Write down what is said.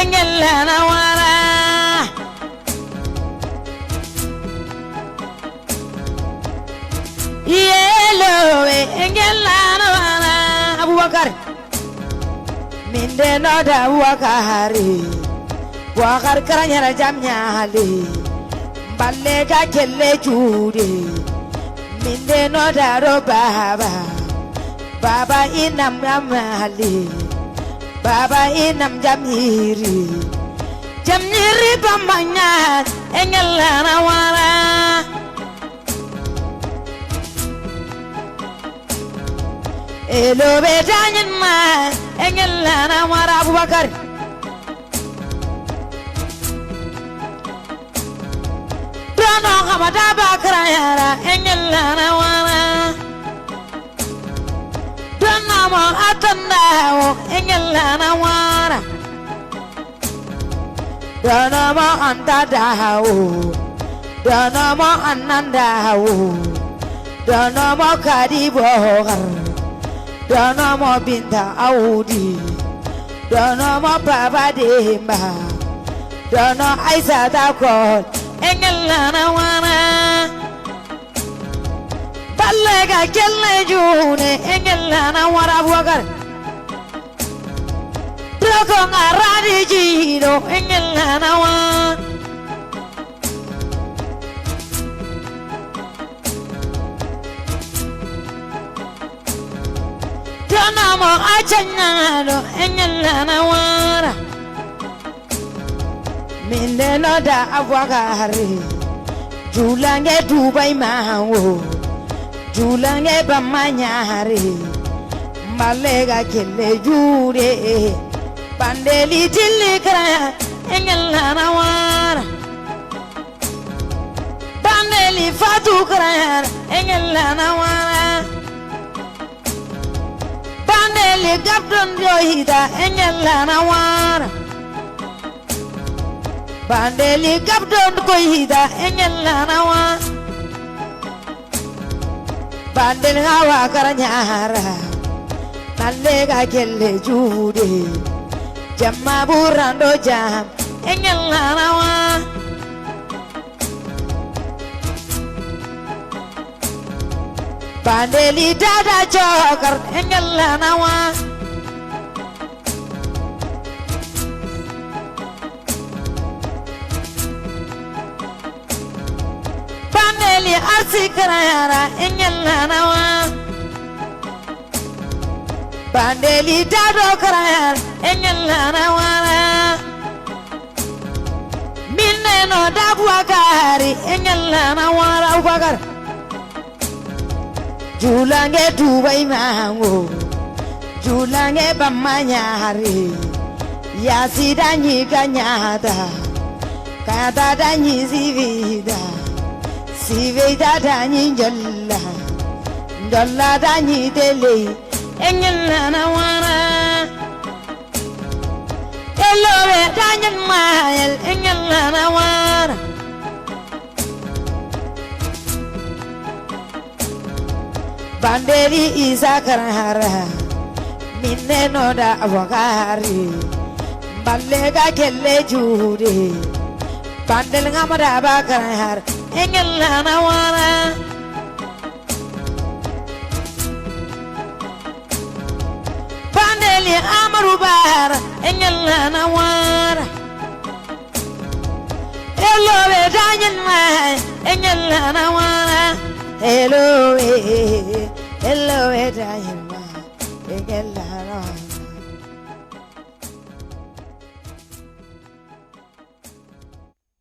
engella na wara yelo engella na wara Abubakar minde no da wakari wakar karanya jamnya hali balle ga kelle jude minde no da ro baba inam ramali baba inam jamiri bambanya engella na wara elo bedanyin ma engella na wara Abubakar dono kamada bakra yara engella na wara dono mo atanda engella na wara dono mo antada dono mo ananda dono mo kadibo dono mo binta audi dono mo baba demba dono aisa takol engella na wana ballega kelle june engella na wara Abubakar doko ngaradi jiro engella na wana dono mo achanyalo engella na wara minde no da Abubakar julange Dubai mawo julange bamanyare malega kelle jure bandeli tillikra engella na wara bandeli fatu kra engella na wara bandeli gabdon johida engella na wara bandeli gabdon koyida engella na wara bandel hawa karanyara nalega kelle jude jamma burando jam engella na wara bandeli dada chokar engella na wara bandeli arsikrayara engella na wara bandeli dado krayara engella na wara minne no dabwakari engella na wara Abubakar julange Dubai mango julange bamanyare yasida nyiganyada kada danyi sivida danyi jolla danyi dele engella na wara elowe danyin mayel engella na wara bandeli isakarara minne no da Abubakar ballega kelle jude bandel ngamada bakar engella na wara bandeli amaru bar engella na wara elowe danyin may engella na wara hello danyin may engella na wara